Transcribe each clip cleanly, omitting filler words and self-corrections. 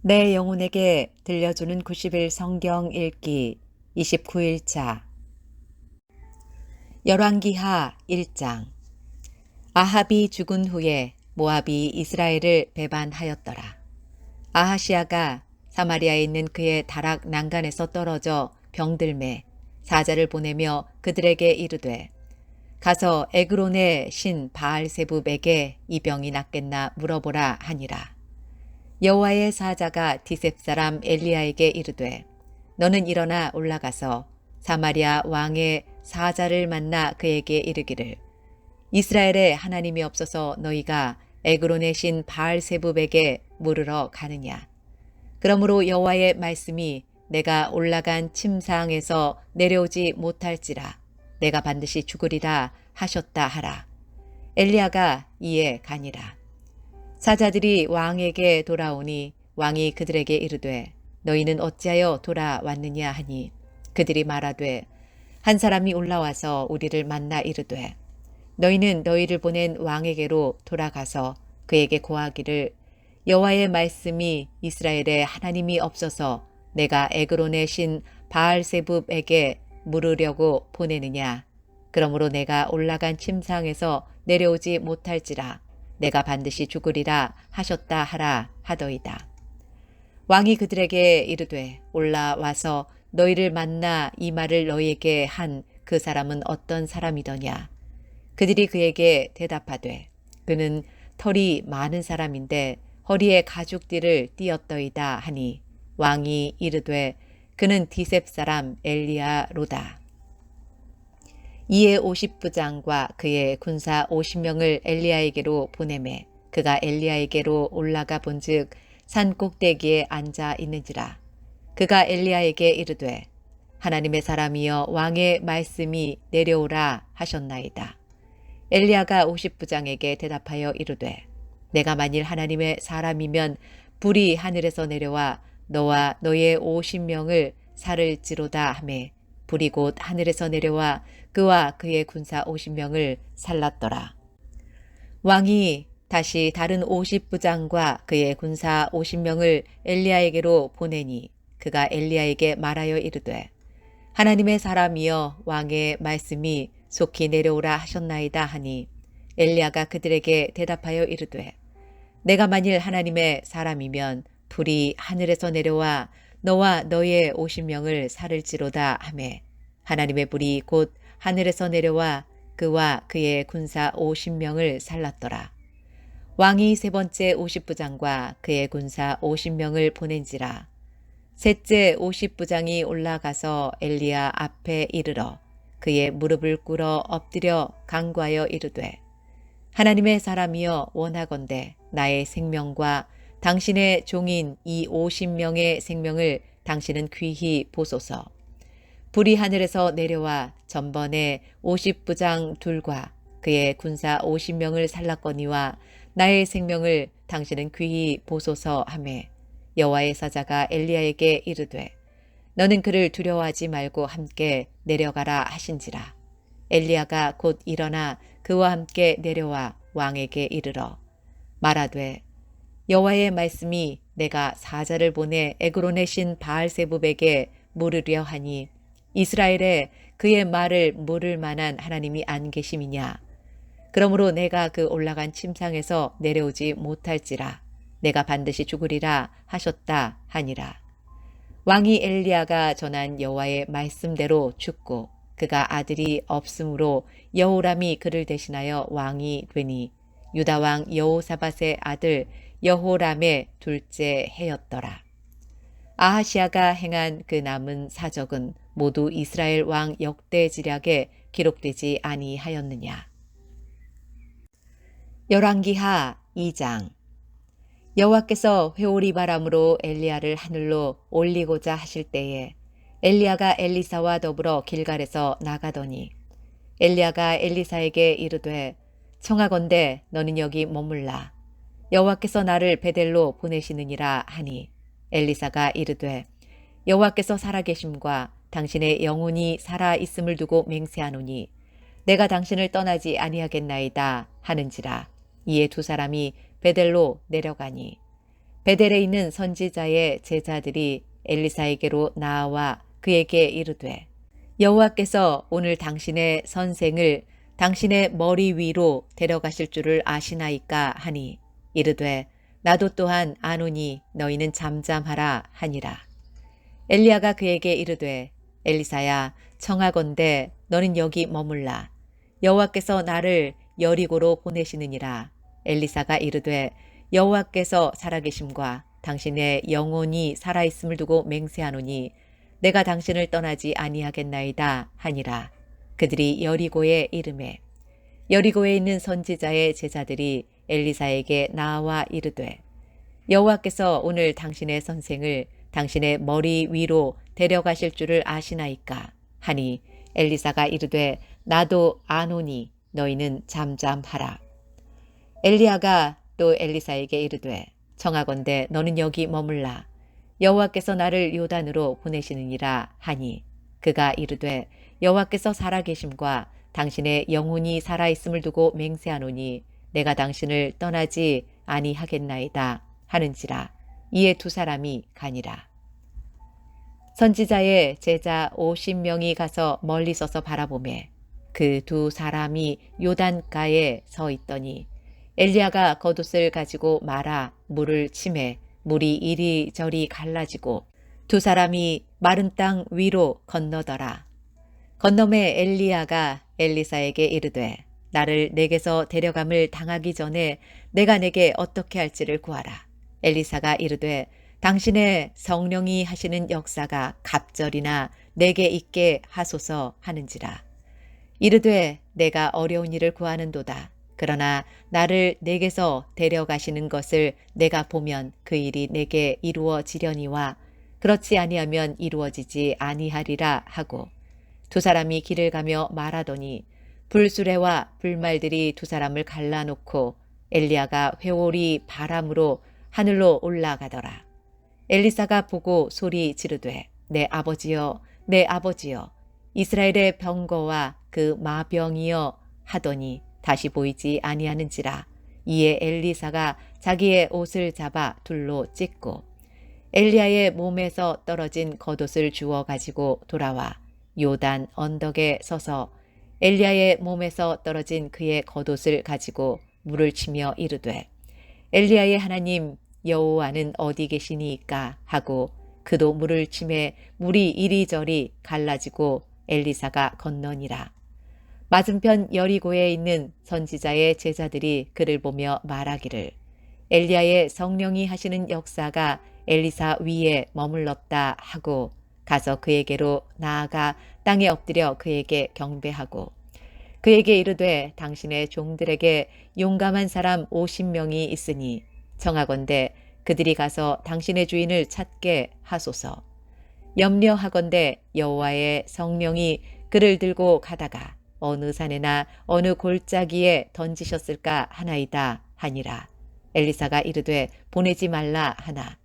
내 영혼에게 들려주는 90일 성경 읽기 29일차 열왕기하 1장. 아합이 죽은 후에 모압이 이스라엘을 배반하였더라. 아하시아가 사마리아에 있는 그의 다락 난간에서 떨어져 병들매 사자를 보내며 그들에게 이르되 가서 에그론의 신 바알세붑에게 이 병이 낫겠나 물어보라 하니라. 여호와의 사자가 디셉 사람 엘리야에게 이르되 너는 일어나 올라가서 사마리아 왕의 사자를 만나 그에게 이르기를 이스라엘에 하나님이 없어서 너희가 에그론의 신 바알세붑에게 물으러 가느냐. 그러므로 여호와의 말씀이 내가 올라간 침상에서 내려오지 못할지라 내가 반드시 죽으리라 하셨다 하라. 엘리야가 이에 가니라. 사자들이 왕에게 돌아오니 왕이 그들에게 이르되 너희는 어찌하여 돌아왔느냐 하니 그들이 말하되 한 사람이 올라와서 우리를 만나 이르되 너희는 너희를 보낸 왕에게로 돌아가서 그에게 고하기를 여호와의 말씀이 이스라엘에 하나님이 없어서 내가 에그론의 신 바알세붑에게 물으려고 보내느냐. 그러므로 내가 올라간 침상에서 내려오지 못할지라 내가 반드시 죽으리라 하셨다 하라 하더이다. 왕이 그들에게 이르되 올라와서 너희를 만나 이 말을 너희에게 한 그 사람은 어떤 사람이더냐. 그들이 그에게 대답하되 그는 털이 많은 사람인데 허리에 가죽띠를 띠었더이다 하니 왕이 이르되 그는 디셉 사람 엘리야로다. 이에 50부장과 그의 군사 50명을 엘리야에게로 보내매 그가 엘리야에게로 올라가 본즉 산 꼭대기에 앉아 있는지라. 그가 엘리야에게 이르되 하나님의 사람이여 왕의 말씀이 내려오라 하셨나이다. 엘리야가 50부장에게 대답하여 이르되 내가 만일 하나님의 사람이면 불이 하늘에서 내려와 너와 너의 50명을 살을지로다 하매 불이 곧 하늘에서 내려와 그와 그의 군사 50명을 살랐더라. 왕이 다시 다른 50부장과 그의 군사 50명을 엘리야에게로 보내니 그가 엘리야에게 말하여 이르되 하나님의 사람이여 왕의 말씀이 속히 내려오라 하셨나이다 하니 엘리야가 그들에게 대답하여 이르되 내가 만일 하나님의 사람이면 불이 하늘에서 내려와 너와 너의 50명을 살을지로다 하매 하나님의 불이 곧 하늘에서 내려와 그와 그의 군사 50명을 살랐더라. 왕이 세 번째 50부장과 그의 군사 50명을 보낸지라. 셋째 50부장이 올라가서 엘리야 앞에 이르러 그의 무릎을 꿇어 엎드려 간구하여 이르되 하나님의 사람이여 원하건대 나의 생명과 당신의 종인 이 50명의 생명을 당신은 귀히 보소서. 불이 하늘에서 내려와 전번에 50부장 둘과 그의 군사 50명을 살랐거니와 나의 생명을 당신은 귀히 보소서 하매 여호와의 사자가 엘리야에게 이르되 너는 그를 두려워하지 말고 함께 내려가라 하신지라. 엘리야가 곧 일어나 그와 함께 내려와 왕에게 이르러 말하되 여호와의 말씀이 내가 사자를 보내 에그론의 신 바알세붑에게 물으려 하니 이스라엘에 그의 말을 물을 만한 하나님이 안 계심이냐. 그러므로 내가 그 올라간 침상에서 내려오지 못할지라 내가 반드시 죽으리라 하셨다 하니라. 왕이 엘리야가 전한 여호와의 말씀대로 죽고 그가 아들이 없으므로 여호람이 그를 대신하여 왕이 되니 유다 왕 여호사밧의 아들 여호람의 둘째 해였더라. 아하시아가 행한 그 남은 사적은 모두 이스라엘 왕 역대지략에 기록되지 아니하였느냐. 열왕기하 2장. 여호와께서 회오리 바람으로 엘리야를 하늘로 올리고자 하실 때에 엘리야가 엘리사와 더불어 길갈에서 나가더니 엘리야가 엘리사에게 이르되 청하건대 너는 여기 머물라. 여호와께서 나를 베델로 보내시느니라 하니 엘리사가 이르되 여호와께서 살아계심과 당신의 영혼이 살아있음을 두고 맹세하노니 내가 당신을 떠나지 아니하겠나이다 하는지라. 이에 두 사람이 베델로 내려가니 베델에 있는 선지자의 제자들이 엘리사에게로 나와 그에게 이르되 여호와께서 오늘 당신의 선생을 당신의 머리 위로 데려가실 줄을 아시나이까 하니 이르되 나도 또한 아노니 너희는 잠잠하라 하니라. 엘리야가 그에게 이르되 엘리사야 청하건대 너는 여기 머물라. 여호와께서 나를 여리고로 보내시느니라. 엘리사가 이르되 여호와께서 살아계심과 당신의 영혼이 살아있음을 두고 맹세하노니 내가 당신을 떠나지 아니하겠나이다 하니라. 그들이 여리고에 이르매 여리고에 있는 선지자의 제자들이 엘리사에게 나와 이르되 여호와께서 오늘 당신의 선생을 당신의 머리 위로 데려가실 줄을 아시나이까 하니 엘리사가 이르되 나도 아노니 너희는 잠잠하라. 엘리야가 또 엘리사에게 이르되 청하건대 너는 여기 머물라. 여호와께서 나를 요단으로 보내시느니라 하니 그가 이르되 여호와께서 살아계심과 당신의 영혼이 살아있음을 두고 맹세하노니 내가 당신을 떠나지 아니하겠나이다 하는지라. 이에 두 사람이 가니라. 선지자의 제자 50명이 가서 멀리 서서 바라보매 그 두 사람이 요단가에 서 있더니 엘리야가 겉옷을 가지고 말아 물을 치매 물이 이리저리 갈라지고 두 사람이 마른 땅 위로 건너더라. 건너매 엘리야가 엘리사에게 이르되 나를 내게서 데려감을 당하기 전에 내가 내게 어떻게 할지를 구하라. 엘리사가 이르되 당신의 성령이 하시는 역사가 갑절이나 내게 있게 하소서 하는지라. 이르되 내가 어려운 일을 구하는도다. 그러나 나를 내게서 데려가시는 것을 내가 보면 그 일이 내게 이루어지려니와 그렇지 아니하면 이루어지지 아니하리라 하고 두 사람이 길을 가며 말하더니 불수레와 불말들이 두 사람을 갈라놓고 엘리야가 회오리 바람으로 하늘로 올라가더라. 엘리사가 보고 소리 지르되 내 아버지여 내 아버지여 이스라엘의 병거와 그 마병이여 하더니 다시 보이지 아니하는지라. 이에 엘리사가 자기의 옷을 잡아 둘로 찢고 엘리야의 몸에서 떨어진 겉옷을 주워 가지고 돌아와 요단 언덕에 서서 엘리야의 몸에서 떨어진 그의 겉옷을 가지고 물을 치며 이르되 엘리야의 하나님 여호와는 어디 계시니이까 하고 그도 물을 치매 물이 이리저리 갈라지고 엘리사가 건너니라. 맞은편 여리고에 있는 선지자의 제자들이 그를 보며 말하기를 엘리야의 성령이 하시는 역사가 엘리사 위에 머물렀다 하고 가서 그에게로 나아가 땅에 엎드려 그에게 경배하고 그에게 이르되 당신의 종들에게 용감한 사람 50명이 있으니 청하건대 그들이 가서 당신의 주인을 찾게 하소서. 염려하건대 여호와의 성령이 그를 들고 가다가 어느 산에나 어느 골짜기에 던지셨을까 하나이다 하니라. 엘리사가 이르되 보내지 말라 하나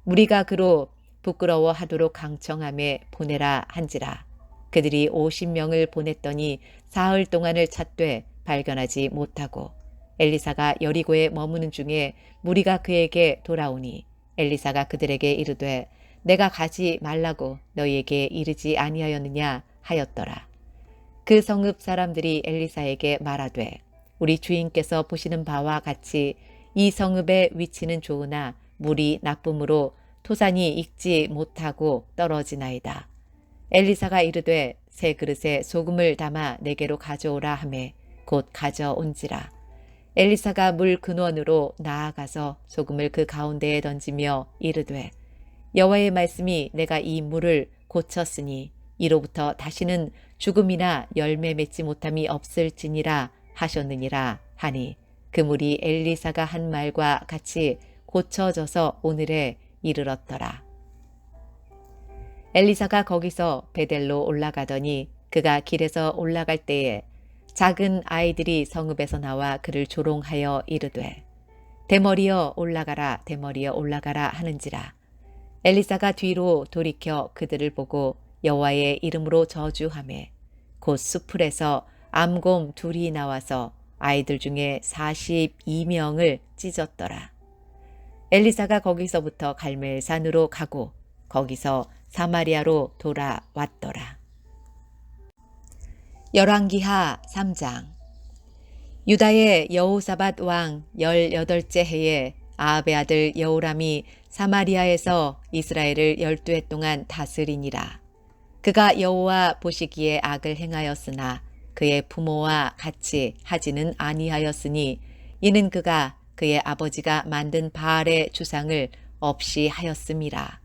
무리가 그로 부끄러워하도록 강청함에 보내라 한지라. 그들이 50명을 보냈더니 사흘 동안을 찾되 발견하지 못하고 엘리사가 여리고에 머무는 중에 무리가 그에게 돌아오니 엘리사가 그들에게 이르되 내가 가지 말라고 너희에게 이르지 아니하였느냐 하였더라. 그 성읍 사람들이 엘리사에게 말하되 우리 주인께서 보시는 바와 같이 이 성읍의 위치는 좋으나 물이 나쁨으로 토산이 익지 못하고 떨어지나이다. 엘리사가 이르되 새 그릇에 소금을 담아 내게로 가져오라 하매 곧 가져온지라. 엘리사가 물 근원으로 나아가서 소금을 그 가운데에 던지며 이르되 여호와의 말씀이 내가 이 물을 고쳤으니 이로부터 다시는 죽음이나 열매 맺지 못함이 없을지니라 하셨느니라 하니 그 물이 엘리사가 한 말과 같이 고쳐져서 오늘에 이르렀더라. 엘리사가 거기서 베델로 올라가더니 그가 길에서 올라갈 때에 작은 아이들이 성읍에서 나와 그를 조롱하여 이르되 대머리여 올라가라 대머리여 올라가라 하는지라. 엘리사가 뒤로 돌이켜 그들을 보고 여호와의 이름으로 저주하매 곧 수풀에서 암곰 둘이 나와서 아이들 중에 42명을 찢었더라. 엘리사가 거기서부터 갈멜산으로 가고 거기서 사마리아로 돌아왔더라. 열왕기하 3장. 유다의 여호사밧 왕 18째 해에 아합의 아들 여호람이 사마리아에서 이스라엘을 12해 동안 다스리니라. 그가 여호와 보시기에 악을 행하였으나 그의 부모와 같이 하지는 아니하였으니 이는 그가 그의 아버지가 만든 바알의 주상을 없이 하였음이라.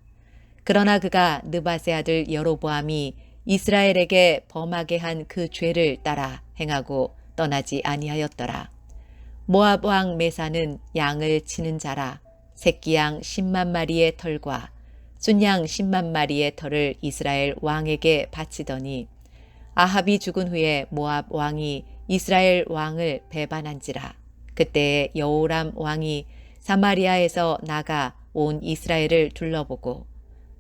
그러나 그가 느밧의 아들 여로보암이 이스라엘에게 범하게 한 그 죄를 따라 행하고 떠나지 아니하였더라. 모압 왕 메사는 양을 치는 자라. 새끼 양 10만 마리의 털과 순양 10만 마리의 털을 이스라엘 왕에게 바치더니 아합이 죽은 후에 모압 왕이 이스라엘 왕을 배반한지라. 그때에 여호람 왕이 사마리아에서 나가 온 이스라엘을 둘러보고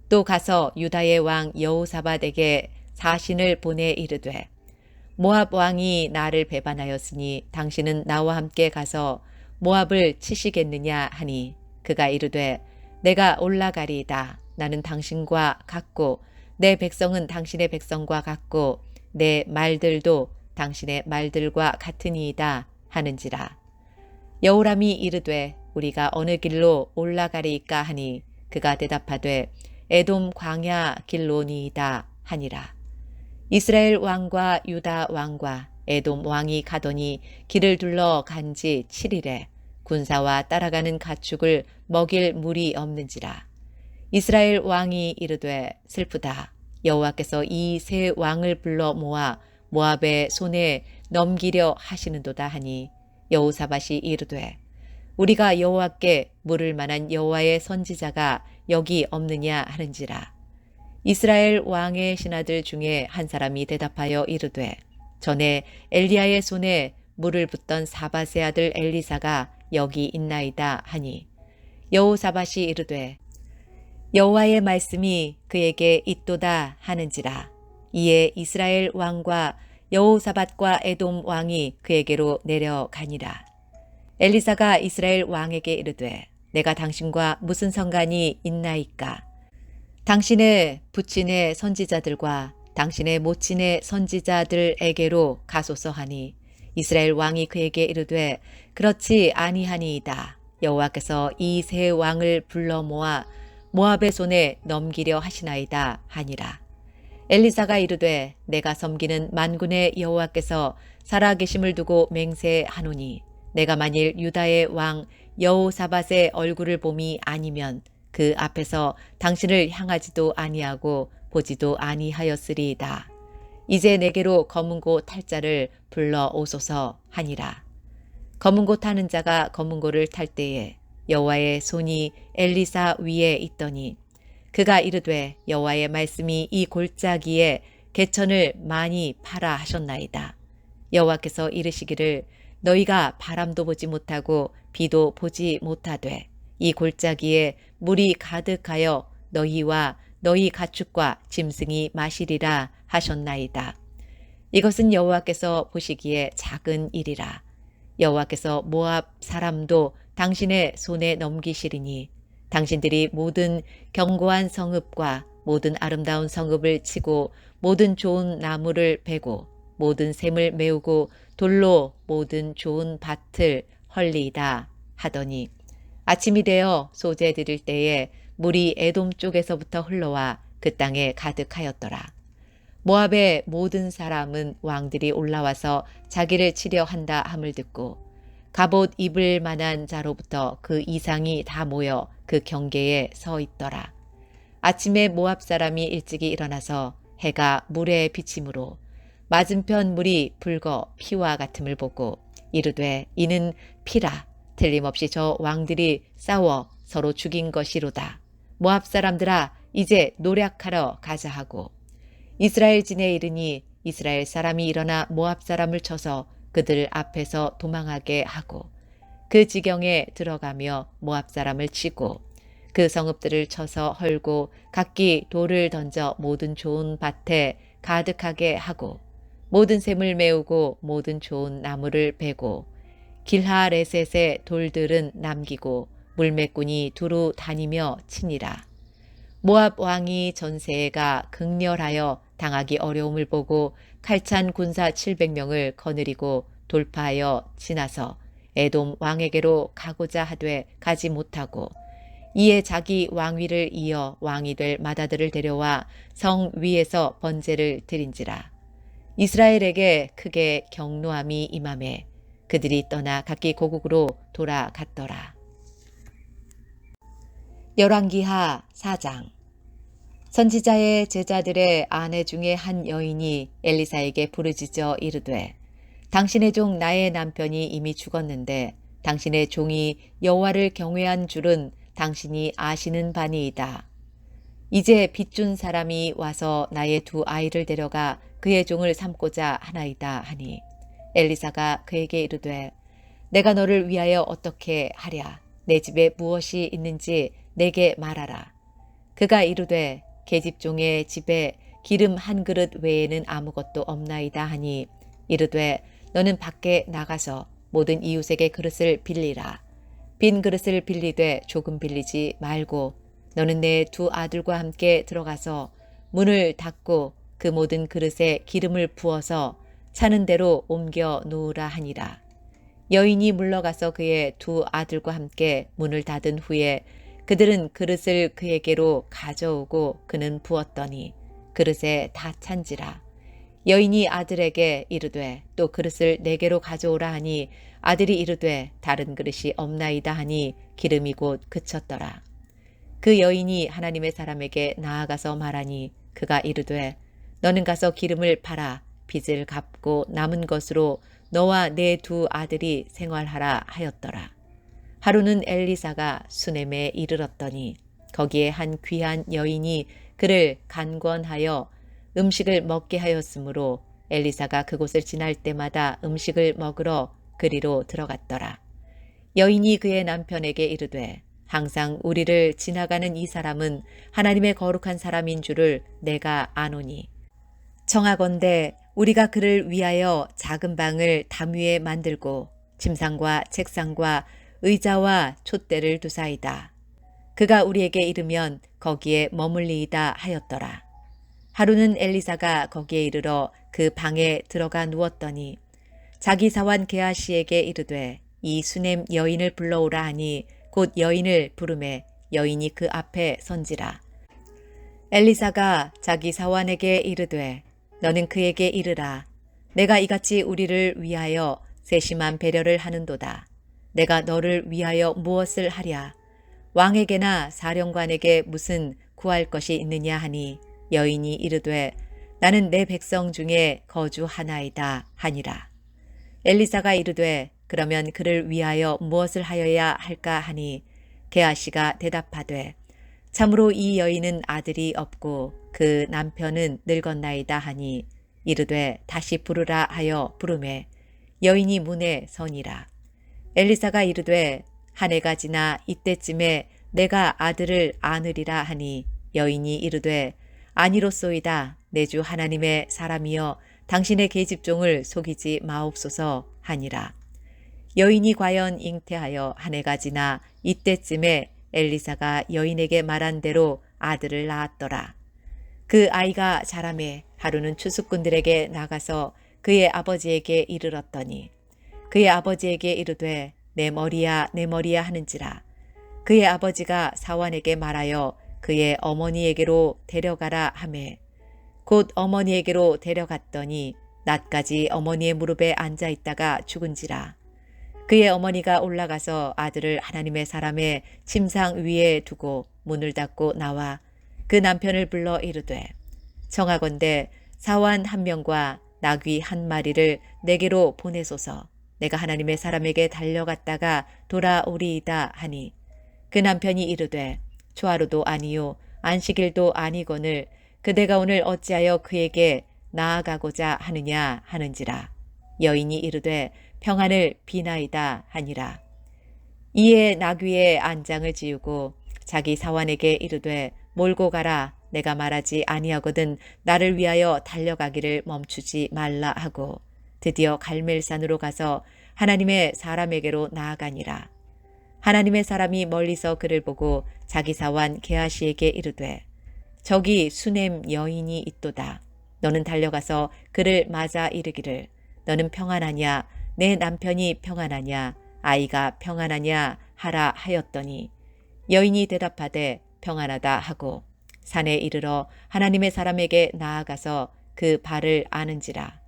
또 가서 유다의 왕 여호사밧에게 사신을 보내 이르되 모압 왕이 나를 배반하였으니 당신은 나와 함께 가서 모압을 치시겠느냐 하니 그가 이르되 내가 올라가리이다. 나는 당신과 같고 내 백성은 당신의 백성과 같고 내 말들도 당신의 말들과 같으니이다 하는지라. 여호람이 이르되 우리가 어느 길로 올라가리이까 하니 그가 대답하되 에돔 광야 길로니이다 하니라. 이스라엘 왕과 유다 왕과 에돔 왕이 가더니 길을 둘러 간지 7일에 군사와 따라가는 가축을 먹일 물이 없는지라. 이스라엘 왕이 이르되 슬프다. 여호와께서 이 세 왕을 불러 모아 모압의 손에 넘기려 하시는도다 하니 여호사밧이 이르되 우리가 여호와께 물을 만한 여호와의 선지자가 여기 없느냐 하는지라. 이스라엘 왕의 신하들 중에 한 사람이 대답하여 이르되 전에 엘리야의 손에 물을 붓던 사밧의 아들 엘리사가 여기 있나이다 하니 여호사밧이 이르되 여호와의 말씀이 그에게 있도다 하는지라. 이에 이스라엘 왕과 여호사밧과 에돔 왕이 그에게로 내려가니라. 엘리사가 이스라엘 왕에게 이르되 내가 당신과 무슨 상관이 있나이까? 당신의 부친의 선지자들과 당신의 모친의 선지자들에게로 가소서 하니 이스라엘 왕이 그에게 이르되 그렇지 아니하니이다. 여호와께서 이 세 왕을 불러 모아 모압의 손에 넘기려 하시나이다 하니라. 엘리사가 이르되 내가 섬기는 만군의 여호와께서 살아계심을 두고 맹세하노니 내가 만일 유다의 왕 여호사밧의 얼굴을 봄이 아니면 그 앞에서 당신을 향하지도 아니하고 보지도 아니하였으리이다. 이제 내게로 검은고 탈 자를 불러 오소서 하니라. 검은고 타는 자가 검은고를 탈 때에 여호와의 손이 엘리사 위에 있더니 그가 이르되 여호와의 말씀이 이 골짜기에 개천을 많이 파라 하셨나이다. 여호와께서 이르시기를 너희가 바람도 보지 못하고 비도 보지 못하되 이 골짜기에 물이 가득하여 너희와 너희 가축과 짐승이 마시리라 하셨나이다. 이것은 여호와께서 보시기에 작은 일이라. 여호와께서 모압 사람도 당신의 손에 넘기시리니 당신들이 모든 견고한 성읍과 모든 아름다운 성읍을 치고 모든 좋은 나무를 베고 모든 샘을 메우고 돌로 모든 좋은 밭을 헐리이다 하더니 아침이 되어 소재 드릴 때에 물이 에돔 쪽에서부터 흘러와 그 땅에 가득하였더라. 모압의 모든 사람은 왕들이 올라와서 자기를 치려 한다 함을 듣고 갑옷 입을 만한 자로부터 그 이상이 다 모여 그 경계에 서 있더라. 아침에 모압 사람이 일찍이 일어나서 해가 물에 비침으로 맞은편 물이 붉어 피와 같음을 보고 이르되 이는 피라. 틀림없이 저 왕들이 싸워 서로 죽인 것이로다. 모압 사람들아 이제 노략하러 가자 하고 이스라엘 진에 이르니 이스라엘 사람이 일어나 모압 사람을 쳐서 그들 앞에서 도망하게 하고 그 지경에 들어가며 모압 사람을 치고 그 성읍들을 쳐서 헐고 각기 돌을 던져 모든 좋은 밭에 가득하게 하고 모든 샘을 메우고 모든 좋은 나무를 베고 길하레셋의 돌들은 남기고 물매꾼이 두루 다니며 치니라. 모압 왕이 전세가 극렬하여 당하기 어려움을 보고 칼찬 군사 700명을 거느리고 돌파하여 지나서 에돔 왕에게로 가고자 하되 가지 못하고 이에 자기 왕위를 이어 왕이 될 맏아들을 데려와 성 위에서 번제를 드린지라. 이스라엘에게 크게 경노함이 임하매 그들이 떠나 각기 고국으로 돌아갔더라. 열왕기하 4장. 선지자의 제자들의 아내 중에 한 여인이 엘리사에게 부르짖어 이르되 당신의 종 나의 남편이 이미 죽었는데 당신의 종이 여호와를 경외한 줄은 당신이 아시는 바니이다. 이제 빚준 사람이 와서 나의 두 아이를 데려가 그의 종을 삼고자 하나이다 하니 엘리사가 그에게 이르되 내가 너를 위하여 어떻게 하랴. 내 집에 무엇이 있는지 내게 말하라. 그가 이르되 계집종의 집에 기름 한 그릇 외에는 아무것도 없나이다 하니 이르되 너는 밖에 나가서 모든 이웃에게 그릇을 빌리라. 빈 그릇을 빌리되 조금 빌리지 말고 너는 내 두 아들과 함께 들어가서 문을 닫고 그 모든 그릇에 기름을 부어서 차는 대로 옮겨 놓으라 하니라. 여인이 물러가서 그의 두 아들과 함께 문을 닫은 후에 그들은 그릇을 그에게로 가져오고 그는 부었더니 그릇에 다 찬지라. 여인이 아들에게 이르되 또 그릇을 내게로 가져오라 하니 아들이 이르되 다른 그릇이 없나이다 하니 기름이 곧 그쳤더라. 그 여인이 하나님의 사람에게 나아가서 말하니 그가 이르되 너는 가서 기름을 팔아 빚을 갚고 남은 것으로 너와 내 두 아들이 생활하라 하였더라. 하루는 엘리사가 수넴에 이르렀더니 거기에 한 귀한 여인이 그를 간권하여 음식을 먹게 하였으므로 엘리사가 그곳을 지날 때마다 음식을 먹으러 그리로 들어갔더라. 여인이 그의 남편에게 이르되 항상 우리를 지나가는 이 사람은 하나님의 거룩한 사람인 줄을 내가 아노니 청하건대 우리가 그를 위하여 작은 방을 담 위에 만들고 침상과 책상과 의자와 촛대를 두사이다. 그가 우리에게 이르면 거기에 머물리이다 하였더라. 하루는 엘리사가 거기에 이르러 그 방에 들어가 누웠더니 자기 사환 게하시에게 이르되 이 수넴 여인을 불러오라 하니 곧 여인을 부르매 여인이 그 앞에 선지라. 엘리사가 자기 사환에게 이르되 너는 그에게 이르라. 내가 이같이 우리를 위하여 세심한 배려를 하는도다. 내가 너를 위하여 무엇을 하랴. 왕에게나 사령관에게 무슨 구할 것이 있느냐 하니 여인이 이르되 나는 내 백성 중에 거주하나이다 하니라. 엘리사가 이르되 그러면 그를 위하여 무엇을 하여야 할까 하니 게하시가 대답하되 참으로 이 여인은 아들이 없고 그 남편은 늙었나이다 하니 이르되 다시 부르라 하여 부르매 여인이 문에 서니라. 엘리사가 이르되 한 해가 지나 이때쯤에 내가 아들을 안으리라 하니 여인이 이르되 아니로소이다. 내 주 하나님의 사람이여 당신의 계집종을 속이지 마옵소서 하니라. 여인이 과연 잉태하여 한 해가 지나 이때쯤에 엘리사가 여인에게 말한 대로 아들을 낳았더라. 그 아이가 자라매 하루는 추수꾼들에게 나가서 그의 아버지에게 이르렀더니 그의 아버지에게 이르되 내 머리야 내 머리야 하는지라. 그의 아버지가 사환에게 말하여 그의 어머니에게로 데려가라 하매 곧 어머니에게로 데려갔더니 낮까지 어머니의 무릎에 앉아 있다가 죽은지라. 그의 어머니가 올라가서 아들을 하나님의 사람의 침상 위에 두고 문을 닫고 나와 그 남편을 불러 이르되 청하건대 사환 한 명과 나귀 한 마리를 내게로 보내소서. 내가 하나님의 사람에게 달려갔다가 돌아오리이다 하니 그 남편이 이르되 초하루도 아니요 안식일도 아니거늘 그대가 오늘 어찌하여 그에게 나아가고자 하느냐 하는지라. 여인이 이르되 평안을 비나이다 하니라. 이에 나귀의 안장을 지우고 자기 사환에게 이르되 몰고 가라. 내가 말하지 아니하거든 나를 위하여 달려가기를 멈추지 말라 하고 드디어 갈멜산으로 가서 하나님의 사람에게로 나아가니라. 하나님의 사람이 멀리서 그를 보고 자기 사환 게하시에게 이르되 저기 수넴 여인이 있도다. 너는 달려가서 그를 맞아 이르기를 너는 평안하냐 내 남편이 평안하냐 아이가 평안하냐 하라 하였더니 여인이 대답하되 평안하다 하고 산에 이르러 하나님의 사람에게 나아가서 그 발을 아는지라.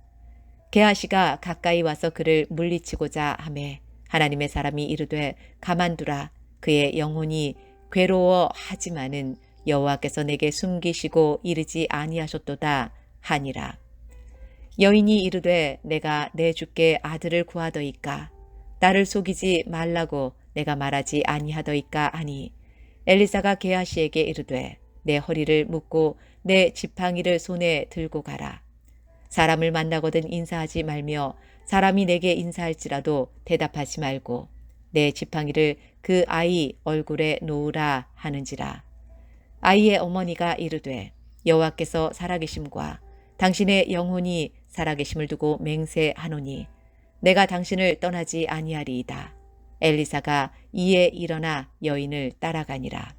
게하시가 가까이 와서 그를 물리치고자 하매 하나님의 사람이 이르되 가만두라. 그의 영혼이 괴로워하지만은 여호와께서 내게 숨기시고 이르지 아니하셨도다 하니라. 여인이 이르되 내가 내 주께 아들을 구하더이까 나를 속이지 말라고 내가 말하지 아니하더이까 하니 엘리사가 게하시에게 이르되 내 허리를 묶고 내 지팡이를 손에 들고 가라. 사람을 만나거든 인사하지 말며 사람이 내게 인사할지라도 대답하지 말고 내 지팡이를 그 아이 얼굴에 놓으라 하는지라. 아이의 어머니가 이르되 여호와께서 살아계심과 당신의 영혼이 살아계심을 두고 맹세하노니 내가 당신을 떠나지 아니하리이다. 엘리사가 이에 일어나 여인을 따라가니라.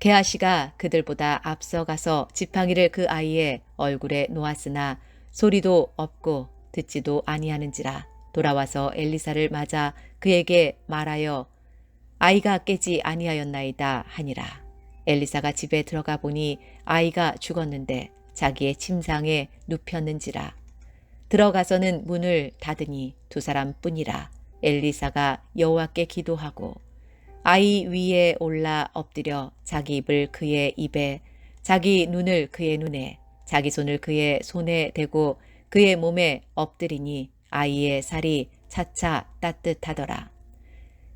게하시가 그들보다 앞서가서 지팡이를 그 아이의 얼굴에 놓았으나 소리도 없고 듣지도 아니하는지라. 돌아와서 엘리사를 맞아 그에게 말하여 아이가 깨지 아니하였나이다 하니라. 엘리사가 집에 들어가 보니 아이가 죽었는데 자기의 침상에 눕혔는지라. 들어가서는 문을 닫으니 두 사람뿐이라. 엘리사가 여호와께 기도하고 아이 위에 올라 엎드려 자기 입을 그의 입에 자기 눈을 그의 눈에 자기 손을 그의 손에 대고 그의 몸에 엎드리니 아이의 살이 차차 따뜻하더라.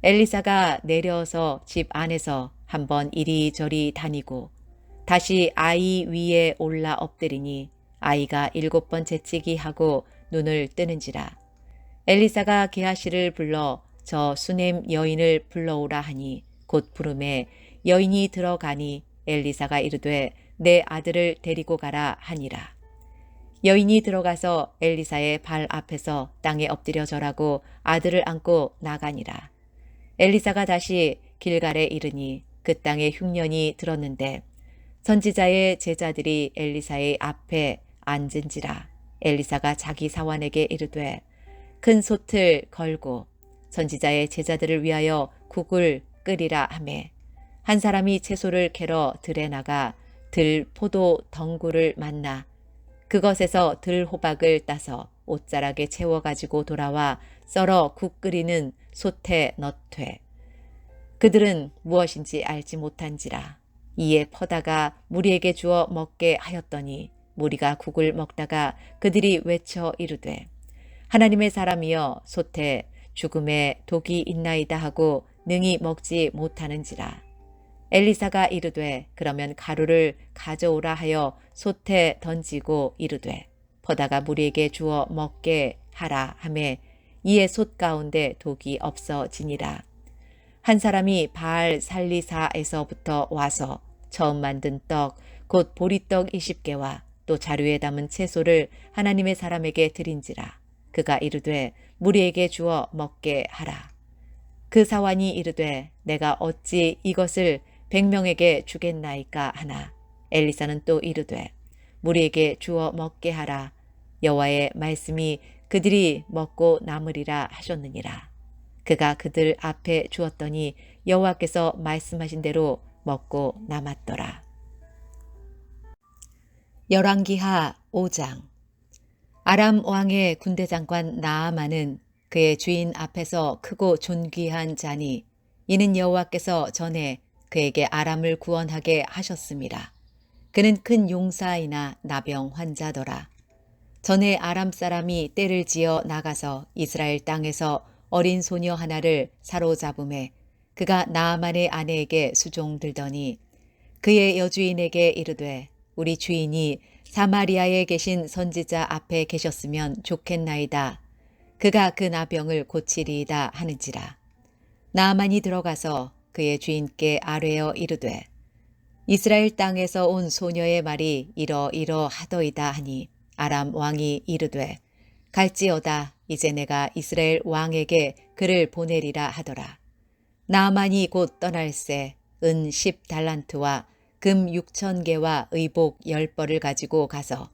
엘리사가 내려서 집 안에서 한번 이리저리 다니고 다시 아이 위에 올라 엎드리니 아이가 7번 재치기 하고 눈을 뜨는지라. 엘리사가 게하시를 불러 저 수넴 여인을 불러오라 하니 곧 부름에 여인이 들어가니 엘리사가 이르되 내 아들을 데리고 가라 하니라. 여인이 들어가서 엘리사의 발 앞에서 땅에 엎드려 절하고 아들을 안고 나가니라. 엘리사가 다시 길갈에 이르니 그 땅에 흉년이 들었는데 선지자의 제자들이 엘리사의 앞에 앉은지라. 엘리사가 자기 사환에게 이르되 큰 솥을 걸고 선지자의 제자들을 위하여 국을 끓이라 하매 한 사람이 채소를 캐러 들에 나가 들 포도 덩굴을 만나 그것에서 들 호박을 따서 옷자락에 채워 가지고 돌아와 썰어 국 끓이는 솥에 넣되 그들은 무엇인지 알지 못한지라. 이에 퍼다가 무리에게 주어 먹게 하였더니 무리가 국을 먹다가 그들이 외쳐 이르되 하나님의 사람이여 솥에 죽음의 독이 있나이다 하고 능히 먹지 못하는지라. 엘리사가 이르되 그러면 가루를 가져오라 하여 솥에 던지고 이르되 퍼다가 무리에게 주어 먹게 하라 하매 이에 솥 가운데 독이 없어지니라. 한 사람이 바알 살리사에서부터 와서 처음 만든 떡 곧 보리떡 20개와 또 자루에 담은 채소를 하나님의 사람에게 드린지라. 그가 이르되 무리에게 주어 먹게 하라. 그 사환이 이르되 내가 어찌 이것을 100명에게 주겠나이까 하나. 엘리사는 또 이르되 무리에게 주어 먹게 하라. 여호와의 말씀이 그들이 먹고 남으리라 하셨느니라. 그가 그들 앞에 주었더니 여호와께서 말씀하신 대로 먹고 남았더라. 열왕기하 5장. 아람 왕의 군대 장관 나아만은 그의 주인 앞에서 크고 존귀한 자니 이는 여호와께서 전에 그에게 아람을 구원하게 하셨습니다. 그는 큰 용사이나 나병 환자더라. 전에 아람 사람이 떼를 지어 나가서 이스라엘 땅에서 어린 소녀 하나를 사로잡음에 그가 나아만의 아내에게 수종들더니 그의 여주인에게 이르되 우리 주인이 사마리아에 계신 선지자 앞에 계셨으면 좋겠나이다. 그가 그 나병을 고치리이다 하는지라. 나아만이 들어가서 그의 주인께 아뢰어 이르되 이스라엘 땅에서 온 소녀의 말이 이러이러하더이다 하니 아람 왕이 이르되 갈지어다 이제 내가 이스라엘 왕에게 그를 보내리라 하더라. 나아만이 곧 떠날새 은 10달란트와 금 6,000개와 의복 10벌을 가지고 가서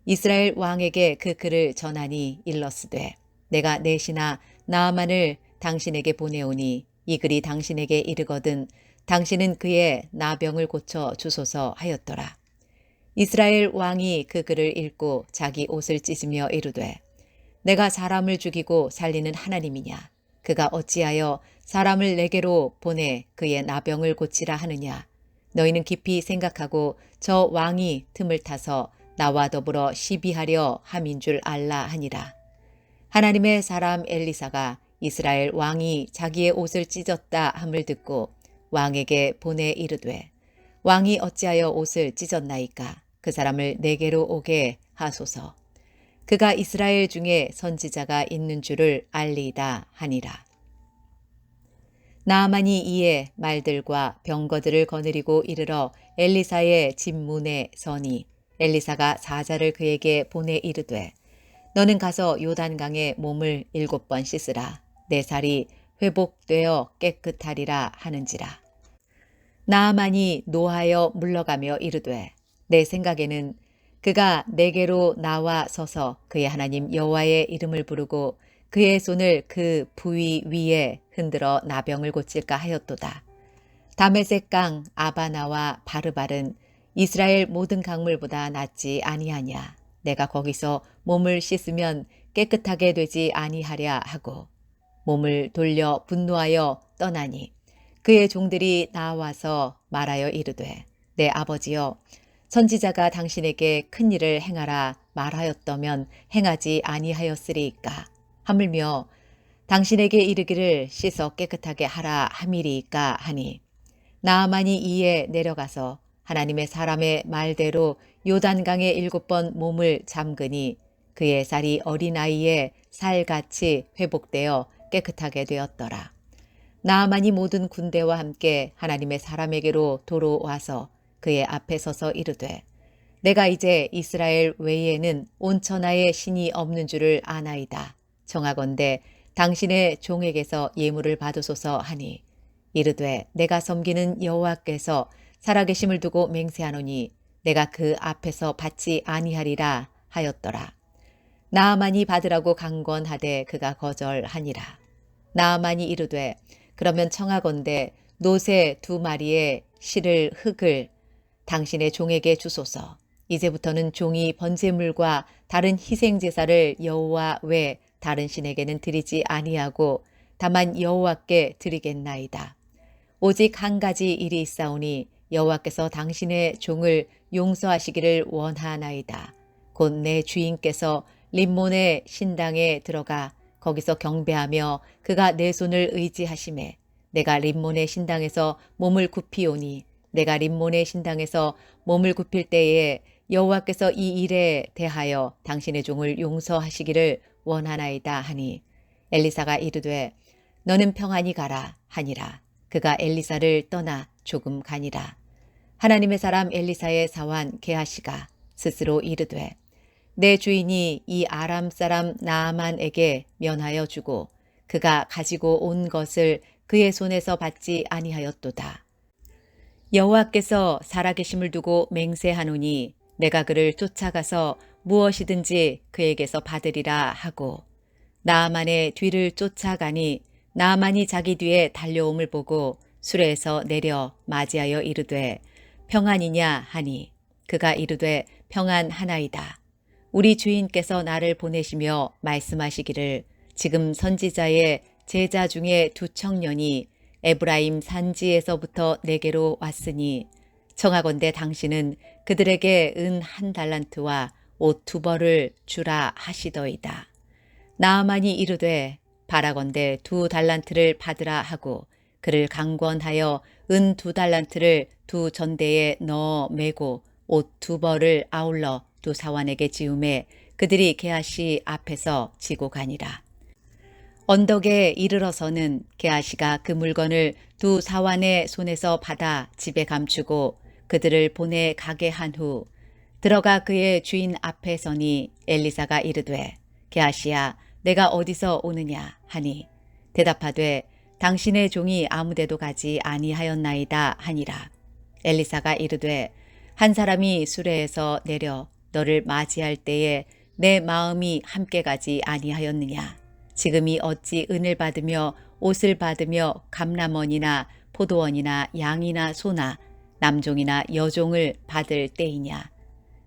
이스라엘 왕에게 그 글을 전하니 일러스되 내가 내시나 나아만을 당신에게 보내오니 이 글이 당신에게 이르거든 당신은 그의 나병을 고쳐 주소서 하였더라. 이스라엘 왕이 그 글을 읽고 자기 옷을 찢으며 이르되 내가 사람을 죽이고 살리는 하나님이냐 그가 어찌하여 사람을 내게로 보내 그의 나병을 고치라 하느냐 너희는 깊이 생각하고 저 왕이 틈을 타서 나와 더불어 시비하려 함인 줄 알라 하니라. 하나님의 사람 엘리사가 이스라엘 왕이 자기의 옷을 찢었다 함을 듣고 왕에게 보내 이르되 왕이 어찌하여 옷을 찢었나이까 그 사람을 내게로 오게 하소서. 그가 이스라엘 중에 선지자가 있는 줄을 알리이다 하니라. 나아만이 이에 말들과 병거들을 거느리고 이르러 엘리사의 집 문에 서니 엘리사가 사자를 그에게 보내 이르되 너는 가서 요단강에 몸을 7번 씻으라. 내 살이 회복되어 깨끗하리라 하는지라. 나아만이 노하여 물러가며 이르되 내 생각에는 그가 내게로 나와 서서 그의 하나님 여호와의 이름을 부르고 그의 손을 그 부위 위에 흔들어 나병을 고칠까 하였도다. 다메섹 강 아바나와 바르발은 이스라엘 모든 강물보다 낫지 아니하냐. 내가 거기서 몸을 씻으면 깨끗하게 되지 아니하랴 하고 몸을 돌려 분노하여 떠나니 그의 종들이 나와서 말하여 이르되 내 아버지여 선지자가 당신에게 큰 일을 행하라 말하였더면 행하지 아니하였으리이까 하물며 당신에게 이르기를 씻어 깨끗하게 하라 함이리이까 하니 나아만이 이에 내려가서 하나님의 사람의 말대로 요단강에 7번 몸을 잠그니 그의 살이 어린아이의 살같이 회복되어 깨끗하게 되었더라. 나아만이 모든 군대와 함께 하나님의 사람에게로 도로 와서 그의 앞에 서서 이르되 내가 이제 이스라엘 외에는 온 천하에 신이 없는 줄을 아나이다. 청하건대 당신의 종에게서 예물을 받으소서 하니 이르되 내가 섬기는 여호와께서 살아계심을 두고 맹세하노니 내가 그 앞에서 받지 아니하리라 하였더라. 나아만이 받으라고 강권하되 그가 거절하니라. 나아만이 이르되 그러면 청하건대 노새 2마리의 실을 흙을 당신의 종에게 주소서. 이제부터는 종이 번제물과 다른 희생제사를 여호와 외 다른 신에게는 드리지 아니하고 다만 여호와께 드리겠나이다. 오직 한 가지 일이 있사오니 여호와께서 당신의 종을 용서하시기를 원하나이다. 곧 내 주인께서 림몬의 신당에 들어가 거기서 경배하며 그가 내 손을 의지하심에 내가 림몬의 신당에서 몸을 굽히오니 내가 림몬의 신당에서 몸을 굽힐 때에 여호와께서 이 일에 대하여 당신의 종을 용서하시기를 원하나이다 하니 엘리사가 이르되 너는 평안히 가라 하니라. 그가 엘리사를 떠나 조금 가니라. 하나님의 사람 엘리사의 사환 게하시가 스스로 이르되 내 주인이 이 아람 사람 나아만에게 면하여 주고 그가 가지고 온 것을 그의 손에서 받지 아니하였도다. 여호와께서 살아계심을 두고 맹세하노니 내가 그를 쫓아가서 무엇이든지 그에게서 받으리라 하고 나아만의 뒤를 쫓아가니 나아만이 자기 뒤에 달려옴을 보고 수레에서 내려 맞이하여 이르되 평안이냐 하니 그가 이르되 평안하나이다. 우리 주인께서 나를 보내시며 말씀하시기를 지금 선지자의 제자 중에 2 청년이 에브라임 산지에서부터 내게로 왔으니 청하건대 당신은 그들에게 은 1달란트와 옷 2벌을 주라 하시더이다. 나아만이 이르되 바라건대 2달란트를 받으라 하고 그를 강권하여 은 2달란트를 2 전대에 넣어 메고 옷 2벌을 아울러 2 사환에게 지우매 그들이 게하시 앞에서 지고 가니라. 언덕에 이르러서는 게하시가 그 물건을 2 사환의 손에서 받아 집에 감추고 그들을 보내 가게 한 후 들어가 그의 주인 앞에 서니 엘리사가 이르되 게하시야 내가 어디서 오느냐 하니 대답하되 당신의 종이 아무데도 가지 아니하였나이다 하니라. 엘리사가 이르되 한 사람이 수레에서 내려 너를 맞이할 때에 내 마음이 함께 가지 아니하였느냐. 지금이 어찌 은을 받으며 옷을 받으며 감람원이나 포도원이나 양이나 소나 남종이나 여종을 받을 때이냐.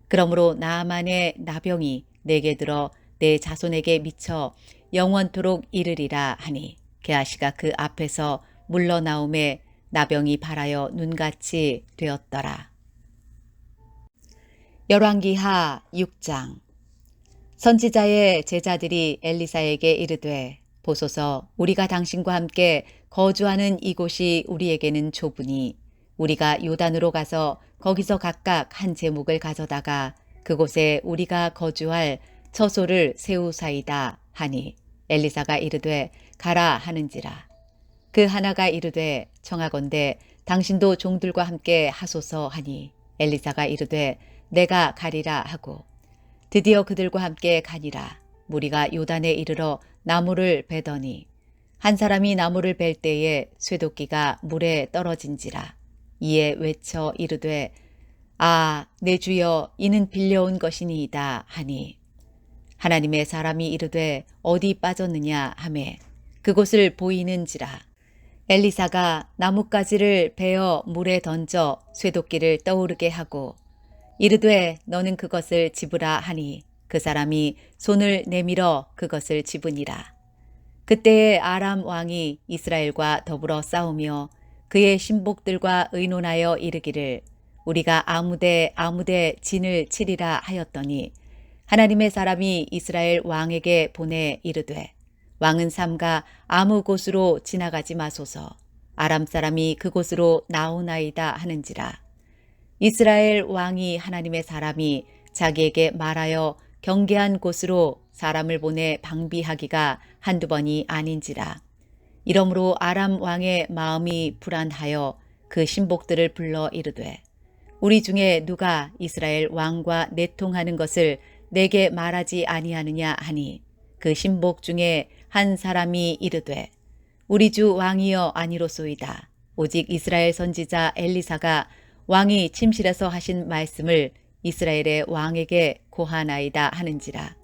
그러므로 나아만의 나병이 내게 들어 내 자손에게 미쳐 영원토록 이르리라 하니 게하시가 그 앞에서 물러나오매 나병이 발하여 눈같이 되었더라. 열왕기하 6장. 선지자의 제자들이 엘리사에게 이르되 보소서 우리가 당신과 함께 거주하는 이곳이 우리에게는 좁으니 우리가 요단으로 가서 거기서 각각 한 제목을 가져다가 그곳에 우리가 거주할 처소를 세우사이다 하니 엘리사가 이르되 가라 하는지라. 그 하나가 이르되 청하건대 당신도 종들과 함께 하소서 하니 엘리사가 이르되 내가 가리라 하고 드디어 그들과 함께 가니라. 무리가 요단에 이르러 나무를 베더니 한 사람이 나무를 벨 때에 쇠도끼가 물에 떨어진지라. 이에 외쳐 이르되 아 내 주여 이는 빌려온 것이니이다 하니 하나님의 사람이 이르되 어디 빠졌느냐 하매 그곳을 보이는지라. 엘리사가 나뭇가지를 베어 물에 던져 쇠도끼를 떠오르게 하고 이르되 너는 그것을 집으라 하니 그 사람이 손을 내밀어 그것을 집으니라. 그때에 아람 왕이 이스라엘과 더불어 싸우며 그의 신복들과 의논하여 이르기를 우리가 아무데 진을 치리라 하였더니 하나님의 사람이 이스라엘 왕에게 보내 이르되 왕은 삼가 아무 곳으로 지나가지 마소서. 아람 사람이 그곳으로 나오나이다 하는지라. 이스라엘 왕이 하나님의 사람이 자기에게 말하여 경계한 곳으로 사람을 보내 방비하기가 한두 번이 아닌지라. 이러므로 아람 왕의 마음이 불안하여 그 신복들을 불러 이르되 우리 중에 누가 이스라엘 왕과 내통하는 것을 내게 말하지 아니하느냐 하니 그 신복 중에 한 사람이 이르되 우리 주 왕이여 아니로소이다. 오직 이스라엘 선지자 엘리사가 왕이 침실에서 하신 말씀을 이스라엘의 왕에게 고하나이다 하는지라.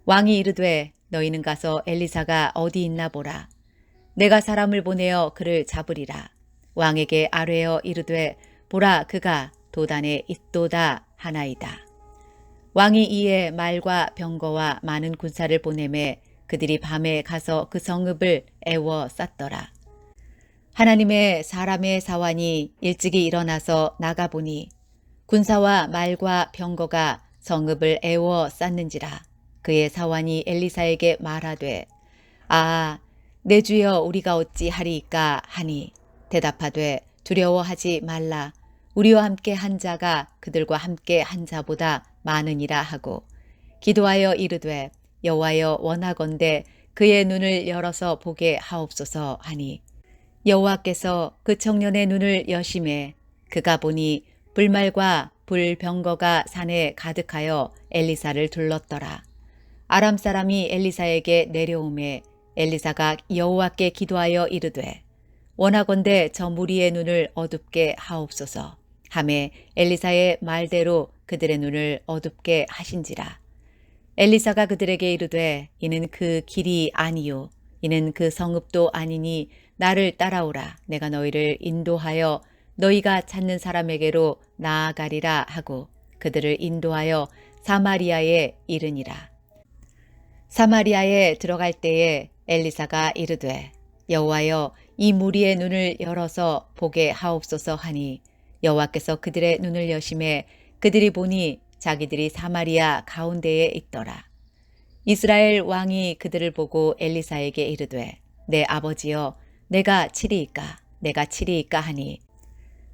왕이 이르되 너희는 가서 엘리사가 어디 있나 보라. 내가 사람을 보내어 그를 잡으리라. 왕에게 아뢰어 이르되 보라 그가 도단에 있도다 하나이다. 왕이 이에 말과 병거와 많은 군사를 보내매 그들이 밤에 가서 그 성읍을 애워 쌌더라. 하나님의 사람의 사환이 일찍이 일어나서 나가보니 군사와 말과 병거가 성읍을 애워 쌌는지라. 그의 사환이 엘리사에게 말하되 아 내 주여 우리가 어찌 하리이까 하니 대답하되 두려워하지 말라. 우리와 함께 한 자가 그들과 함께 한 자보다 많으니라 하고 기도하여 이르되 여호와여 원하건대 그의 눈을 열어서 보게 하옵소서 하니 여호와께서 그 청년의 눈을 여심해 그가 보니 불말과 불병거가 산에 가득하여 엘리사를 둘렀더라. 아람 사람이 엘리사에게 내려오매 엘리사가 여호와께 기도하여 이르되 원하건대 저 무리의 눈을 어둡게 하옵소서 하매 엘리사의 말대로 그들의 눈을 어둡게 하신지라. 엘리사가 그들에게 이르되 이는 그 길이 아니요 이는 그 성읍도 아니니 나를 따라오라. 내가 너희를 인도하여 너희가 찾는 사람에게로 나아가리라 하고 그들을 인도하여 사마리아에 이르니라. 사마리아에 들어갈 때에 엘리사가 이르되 여호와여 이 무리의 눈을 열어서 보게 하옵소서 하니 여호와께서 그들의 눈을 여심해 그들이 보니 자기들이 사마리아 가운데에 있더라. 이스라엘 왕이 그들을 보고 엘리사에게 이르되 내 아버지여 내가 치리이까 내가 치리이까 하니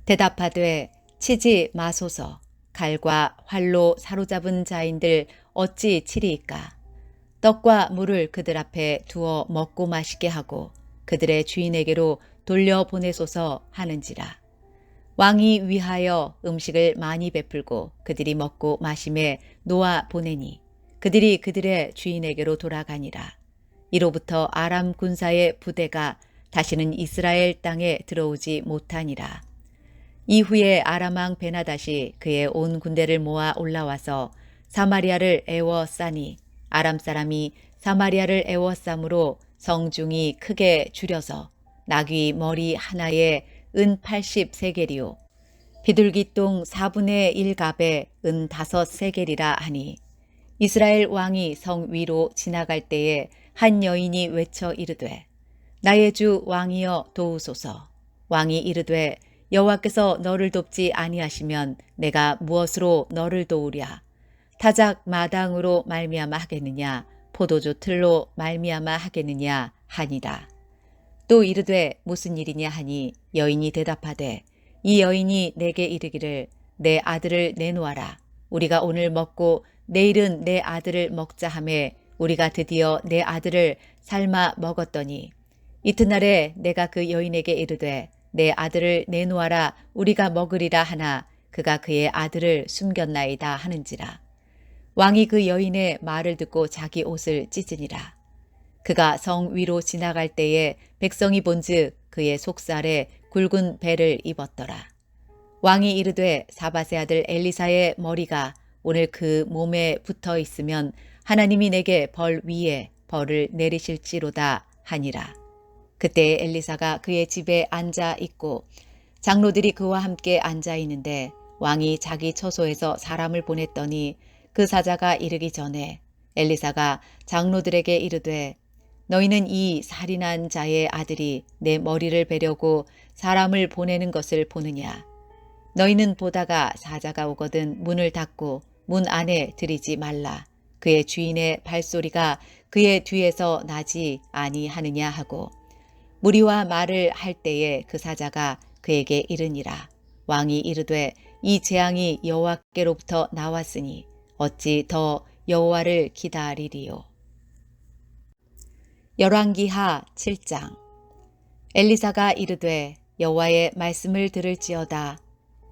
대답하되 치지 마소서. 칼과 활로 사로잡은 자인들 어찌 치리이까. 떡과 물을 그들 앞에 두어 먹고 마시게 하고 그들의 주인에게로 돌려보내소서 하는지라. 왕이 위하여 음식을 많이 베풀고 그들이 먹고 마심에 놓아 보내니 그들이 그들의 주인에게로 돌아가니라. 이로부터 아람 군사의 부대가 다시는 이스라엘 땅에 들어오지 못하니라. 이후에 아람 왕 베나닷이 그의 온 군대를 모아 올라와서 사마리아를 애워싸니 아람 사람이 사마리아를 애워싸므로 성중이 크게 줄여서 나귀 머리 하나에 은 80세겔이요 비둘기똥 4분의 1갑에 은 5세겔이라 하니 이스라엘 왕이 성 위로 지나갈 때에 한 여인이 외쳐 이르되 나의 주 왕이여 도우소서. 왕이 이르되 여호와께서 너를 돕지 아니하시면 내가 무엇으로 너를 도우랴. 타작 마당으로 말미암아 하겠느냐 포도주 틀로 말미암아 하겠느냐 하니라. 또 이르되 무슨 일이냐 하니 여인이 대답하되 이 여인이 내게 이르기를 내 아들을 내놓아라. 우리가 오늘 먹고 내일은 내 아들을 먹자 하매 우리가 드디어 내 아들을 삶아 먹었더니 이튿날에 내가 그 여인에게 이르되 내 아들을 내놓아라 우리가 먹으리라 하나 그가 그의 아들을 숨겼나이다 하는지라. 왕이 그 여인의 말을 듣고 자기 옷을 찢으니라. 그가 성 위로 지나갈 때에 백성이 본즉 그의 속살에 굵은 배를 입었더라. 왕이 이르되 사밧의 아들 엘리사의 머리가 오늘 그 몸에 붙어 있으면 하나님이 내게 벌 위에 벌을 내리실지로다 하니라. 그때 엘리사가 그의 집에 앉아 있고 장로들이 그와 함께 앉아 있는데 왕이 자기 처소에서 사람을 보냈더니 그 사자가 이르기 전에 엘리사가 장로들에게 이르되 너희는 이 살인한 자의 아들이 내 머리를 베려고 사람을 보내는 것을 보느냐. 너희는 보다가 사자가 오거든 문을 닫고 문 안에 들이지 말라. 그의 주인의 발소리가 그의 뒤에서 나지 아니하느냐 하고 무리와 말을 할 때에 그 사자가 그에게 이르니라. 왕이 이르되 이 재앙이 여호와께로부터 나왔으니 어찌 더 여호와를 기다리리요. 열왕기하 7장. 엘리사가 이르되 여호와의 말씀을 들을지어다.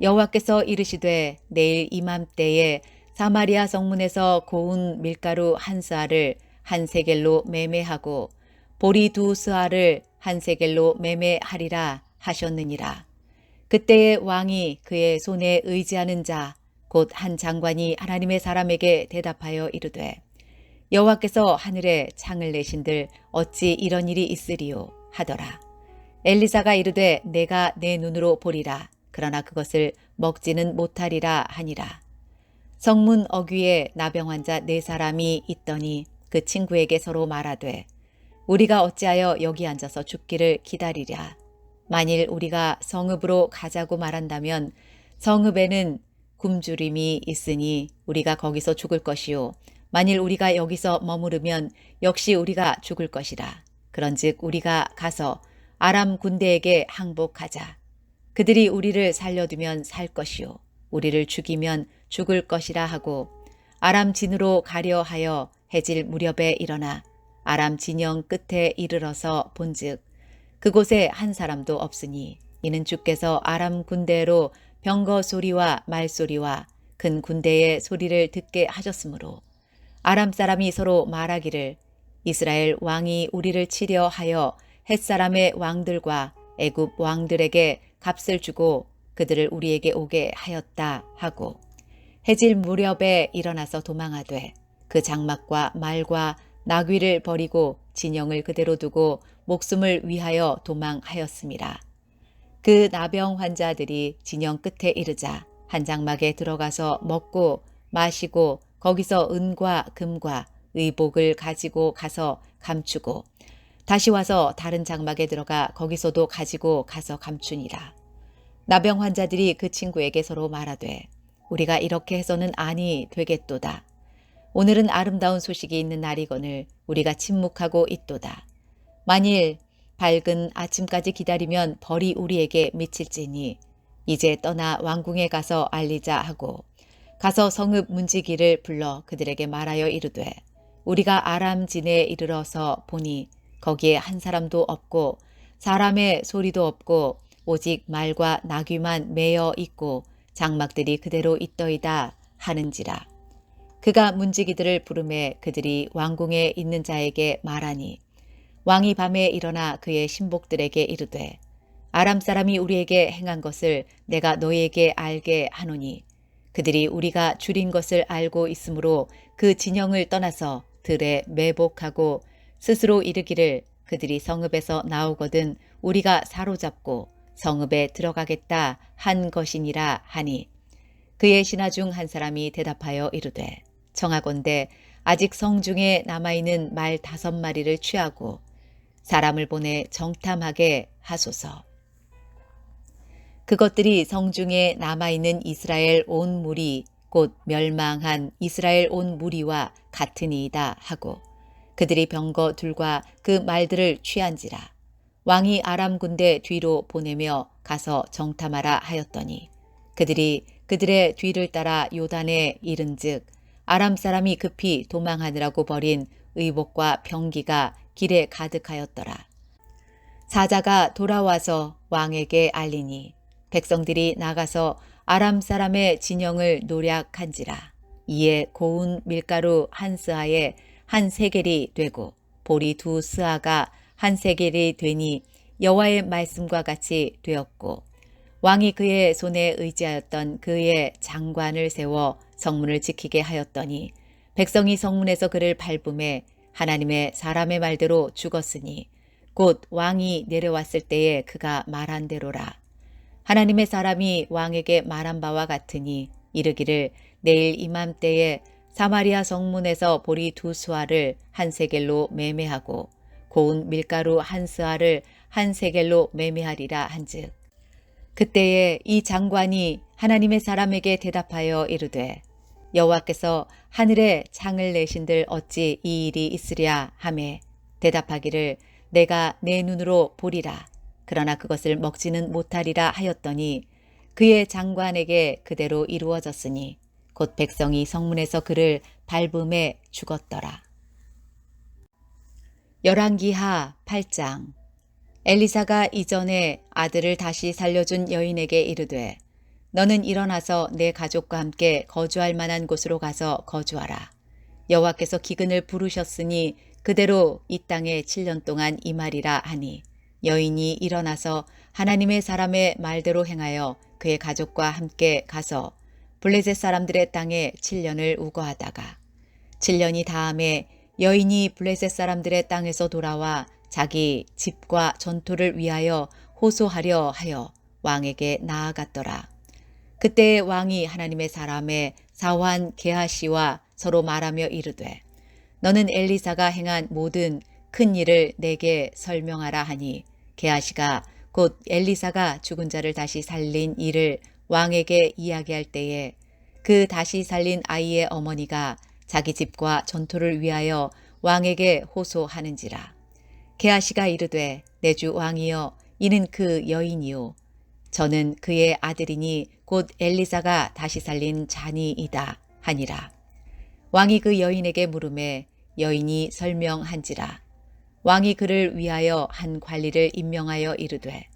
여호와께서 이르시되 내일 이맘때에 사마리아 성문에서 고운 밀가루 한 스아를 한 세겔로 매매하고 보리 2스아를 한 세겔로 매매하리라 하셨느니라. 그때에 왕이 그의 손에 의지하는 자 곧 한 장관이 하나님의 사람에게 대답하여 이르되 여호와께서 하늘에 창을 내신들 어찌 이런 일이 있으리요 하더라. 엘리사가 이르되 내가 내 눈으로 보리라. 그러나 그것을 먹지는 못하리라 하니라. 성문 어귀에 나병 환자 4사람이 있더니 그 친구에게 서로 말하되 우리가 어찌하여 여기 앉아서 죽기를 기다리랴. 만일 우리가 성읍으로 가자고 말한다면 성읍에는 굶주림이 있으니 우리가 거기서 죽을 것이요. 만일 우리가 여기서 머무르면 역시 우리가 죽을 것이라. 그런즉 우리가 가서 아람 군대에게 항복하자. 그들이 우리를 살려두면 살 것이요. 우리를 죽이면 죽을 것이라 하고 아람 진으로 가려 하여 해질 무렵에 일어나 아람 진영 끝에 이르러서 본즉 그곳에 한 사람도 없으니 이는 주께서 아람 군대로 병거 소리와 말소리와 큰 군대의 소리를 듣게 하셨으므로 아람 사람이 서로 말하기를 이스라엘 왕이 우리를 치려 하여 햇사람의 왕들과 애굽 왕들에게 값을 주고 그들을 우리에게 오게 하였다 하고 해질 무렵에 일어나서 도망하되 그 장막과 말과 나귀를 버리고 진영을 그대로 두고 목숨을 위하여 도망하였습니다. 그 나병 환자들이 진영 끝에 이르자 한 장막에 들어가서 먹고 마시고 거기서 은과 금과 의복을 가지고 가서 감추고 다시 와서 다른 장막에 들어가 거기서도 가지고 가서 감추니라. 나병 환자들이 그 친구에게 서로 말하되 우리가 이렇게 해서는 아니 되겠도다. 오늘은 아름다운 소식이 있는 날이거늘 우리가 침묵하고 있도다. 만일 밝은 아침까지 기다리면 벌이 우리에게 미칠지니 이제 떠나 왕궁에 가서 알리자 하고 가서 성읍 문지기를 불러 그들에게 말하여 이르되 우리가 아람 진에 이르러서 보니 거기에 한 사람도 없고 사람의 소리도 없고 오직 말과 나귀만 매여 있고 장막들이 그대로 있더이다 하는지라. 그가 문지기들을 부르매 그들이 왕궁에 있는 자에게 말하니 왕이 밤에 일어나 그의 신복들에게 이르되 아람 사람이 우리에게 행한 것을 내가 너희에게 알게 하노니 그들이 우리가 줄인 것을 알고 있으므로 그 진영을 떠나서 들에 매복하고 스스로 이르기를 그들이 성읍에서 나오거든 우리가 사로잡고 성읍에 들어가겠다 한 것이니라 하니 그의 신하 중 한 사람이 대답하여 이르되 청하건대 아직 성중에 남아있는 말 5마리를 취하고 사람을 보내 정탐하게 하소서. 그것들이 성중에 남아있는 이스라엘 온 무리 곧 멸망한 이스라엘 온 무리와 같으니이다 하고 그들이 병거 둘과 그 말들을 취한지라. 왕이 아람 군대 뒤로 보내며 가서 정탐하라 하였더니 그들이 그들의 뒤를 따라 요단에 이른즉 아람 사람이 급히 도망하느라고 버린 의복과 병기가 길에 가득하였더라. 사자가 돌아와서 왕에게 알리니 백성들이 나가서 아람 사람의 진영을 노략한지라. 이에 고운 밀가루 한 스아에 한 세겔이 되고 보리 2스아가 한 세겔이 되니 여호와의 말씀과 같이 되었고 왕이 그의 손에 의지하였던 그의 장관을 세워 성문을 지키게 하였더니 백성이 성문에서 그를 밟음에 하나님의 사람의 말대로 죽었으니 곧 왕이 내려왔을 때에 그가 말한 대로라. 하나님의 사람이 왕에게 말한 바와 같으니 이르기를 내일 이맘때에 사마리아 성문에서 보리 2스아를 한 세겔로 매매하고 고운 밀가루 한 스아를 한 세겔로 매매하리라 한즉 그때에 이 장관이 하나님의 사람에게 대답하여 이르되 여호와께서 하늘에 창을 내신들 어찌 이 일이 있으랴 하매 대답하기를 내가 내 눈으로 보리라. 그러나 그것을 먹지는 못하리라 하였더니 그의 장관에게 그대로 이루어졌으니 곧 백성이 성문에서 그를 밟음에 죽었더라. 열왕기하 8장. 엘리사가 이전에 아들을 다시 살려준 여인에게 이르되 너는 일어나서 내 가족과 함께 거주할 만한 곳으로 가서 거주하라. 여호와께서 기근을 부르셨으니 그대로 이 땅에 7년 동안 임하리라 하니 여인이 일어나서 하나님의 사람의 말대로 행하여 그의 가족과 함께 가서 블레셋 사람들의 땅에 7년을 우거하다가 7년이 다음에 여인이 블레셋 사람들의 땅에서 돌아와 자기 집과 전토를 위하여 호소하려 하여 왕에게 나아갔더라. 그때 왕이 하나님의 사람의 사환 게하시와 서로 말하며 이르되 너는 엘리사가 행한 모든 큰 일을 내게 설명하라 하니 게하시가 곧 엘리사가 죽은 자를 다시 살린 일을 왕에게 이야기할 때에 그 다시 살린 아이의 어머니가 자기 집과 전토를 위하여 왕에게 호소하는지라. 게하시가 이르되 내 주 왕이여 이는 그 여인이요 저는 그의 아들이니 곧 엘리사가 다시 살린 자니이다 하니라. 왕이 그 여인에게 물음에 여인이 설명한지라. 왕이 그를 위하여 한 관리를 임명하여 이르되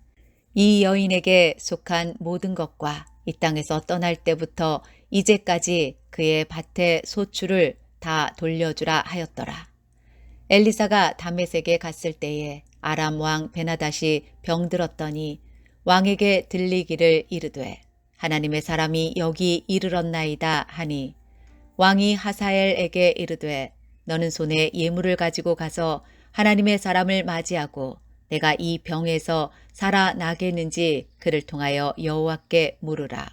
이 여인에게 속한 모든 것과 이 땅에서 떠날 때부터 이제까지 그의 밭의 소출을 다 돌려주라 하였더라. 엘리사가 다메섹에 갔을 때에 아람 왕 베나닷이 병들었더니 왕에게 들리기를 이르되 하나님의 사람이 여기 이르렀나이다 하니 왕이 하사엘에게 이르되 너는 손에 예물을 가지고 가서 하나님의 사람을 맞이하고 내가 이 병에서 살아나겠는지 그를 통하여 여호와께 물으라.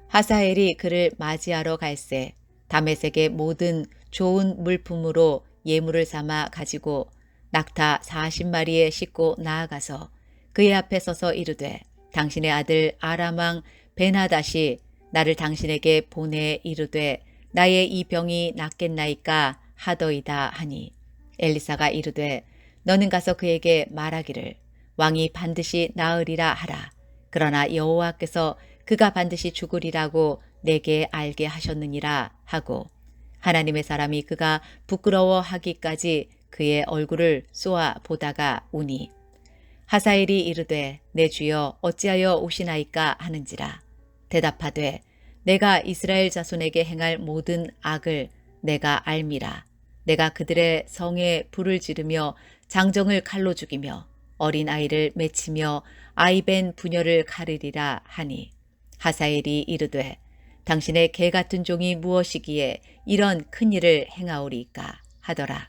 하사엘이 그를 맞이하러 갈새 다메섹의 모든 좋은 물품으로 예물을 삼아 가지고 낙타 40마리에 싣고 나아가서 그의 앞에 서서 이르되 당신의 아들 아람 왕 베나닷이 나를 당신에게 보내 이르되 나의 이 병이 낫겠나이까 하더이다 하니 엘리사가 이르되 너는 가서 그에게 말하기를 왕이 반드시 나으리라 하라. 그러나 여호와께서 그가 반드시 죽으리라고 내게 알게 하셨느니라 하고 하나님의 사람이 그가 부끄러워하기까지 그의 얼굴을 쏘아 보다가 우니 하사엘이 이르되 내 주여 어찌하여 오시나이까 하는지라. 대답하되 내가 이스라엘 자손에게 행할 모든 악을 내가 알미라. 내가 그들의 성에 불을 지르며 장정을 칼로 죽이며 어린아이를 맺히며 아이벤 부녀를 가르리라 하니 하사엘이 이르되 당신의 개 같은 종이 무엇이기에 이런 큰 일을 행하오리까 하더라.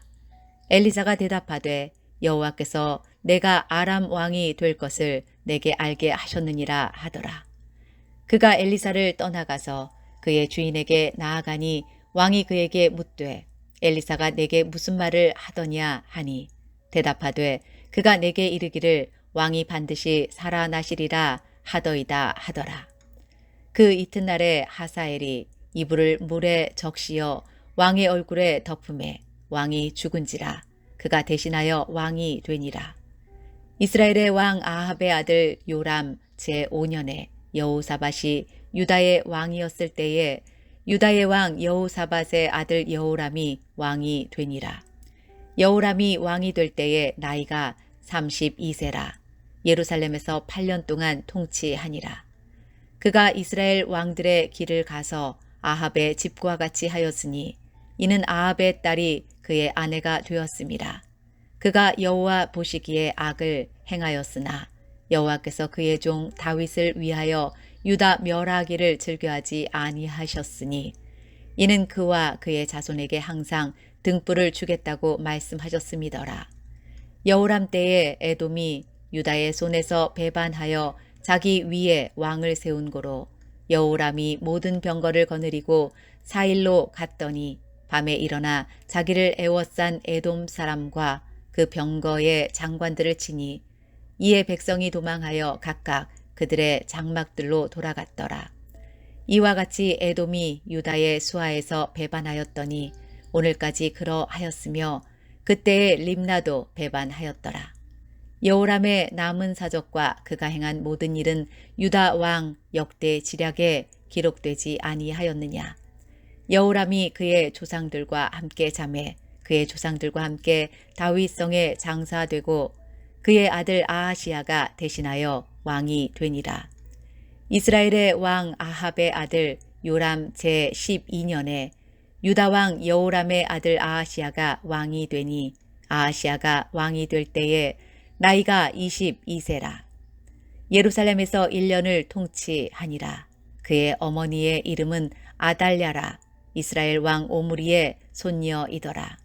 엘리사가 대답하되 여호와께서 내가 아람 왕이 될 것을 내게 알게 하셨느니라 하더라. 그가 엘리사를 떠나가서 그의 주인에게 나아가니 왕이 그에게 묻되 엘리사가 내게 무슨 말을 하더냐 하니 대답하되 그가 내게 이르기를 왕이 반드시 살아나시리라 하더이다 하더라. 그 이튿날에 하사엘이 이불을 물에 적시어 왕의 얼굴에 덮음에 왕이 죽은지라 그가 대신하여 왕이 되니라. 이스라엘의 왕 아합의 아들 요람 제5년에 여호사밧이 유다의 왕이었을 때에 유다의 왕 여호사밧의 아들 여호람이 왕이 되니라. 여호람이 왕이 될 때에 나이가 32세라. 예루살렘에서 8년 동안 통치하니라. 그가 이스라엘 왕들의 길을 가서 아합의 집과 같이 하였으니 이는 아합의 딸이 그의 아내가 되었음이라. 그가 여호와 보시기에 악을 행하였으나 여호와께서 그의 종 다윗을 위하여 유다 멸하기를 즐겨하지 아니하셨으니 이는 그와 그의 자손에게 항상 등불을 주겠다고 말씀하셨음이더라. 여호람 때에 에돔이 유다의 손에서 배반하여 자기 위에 왕을 세운 고로 여호람이 모든 병거를 거느리고 사일로 갔더니 밤에 일어나 자기를 애워싼 에돔 사람과 그 병거의 장관들을 치니 이에 백성이 도망하여 각각 그들의 장막들로 돌아갔더라. 이와 같이 에돔이 유다의 수하에서 배반하였더니 오늘까지 그러하였으며 그때의 림나도 배반하였더라. 여호람의 남은 사적과 그가 행한 모든 일은 유다 왕 역대 지략에 기록되지 아니하였느냐. 여호람이 그의 조상들과 함께 잠에 그의 조상들과 함께 다윗성에 장사되고 그의 아들 아하시야가 대신하여 왕이 되니라. 이스라엘의 왕 아합의 아들 요람 제12년에 유다 왕 여호람의 아들 아하시야가 왕이 되니 아하시야가 왕이 될 때에 나이가 22세라. 예루살렘에서 1년을 통치하니라. 그의 어머니의 이름은 아달랴라. 이스라엘 왕 오므리의 손녀이더라.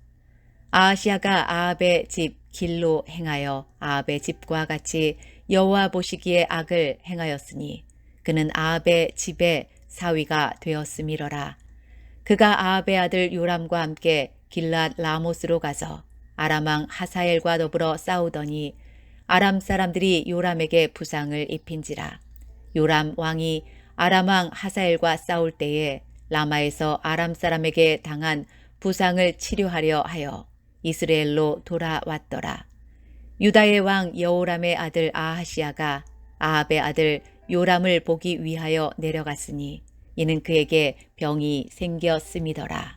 아하시야가 아합의 집 길로 행하여 아합의 집과 같이 여호와 보시기에 악을 행하였으니 그는 아합의 집의 사위가 되었음이러라. 그가 아합의 아들 요람과 함께 길랏 라못으로 가서 아람 왕 하사엘과 더불어 싸우더니 아람 사람들이 요람에게 부상을 입힌지라. 요람 왕이 아람 왕 하사엘과 싸울 때에 라마에서 아람 사람에게 당한 부상을 치료하려 하여 이스라엘로 돌아왔더라. 유다의 왕 여호람의 아들 아하시야가 아합의 아들 요람을 보기 위하여 내려갔으니 이는 그에게 병이 생겼음이더라.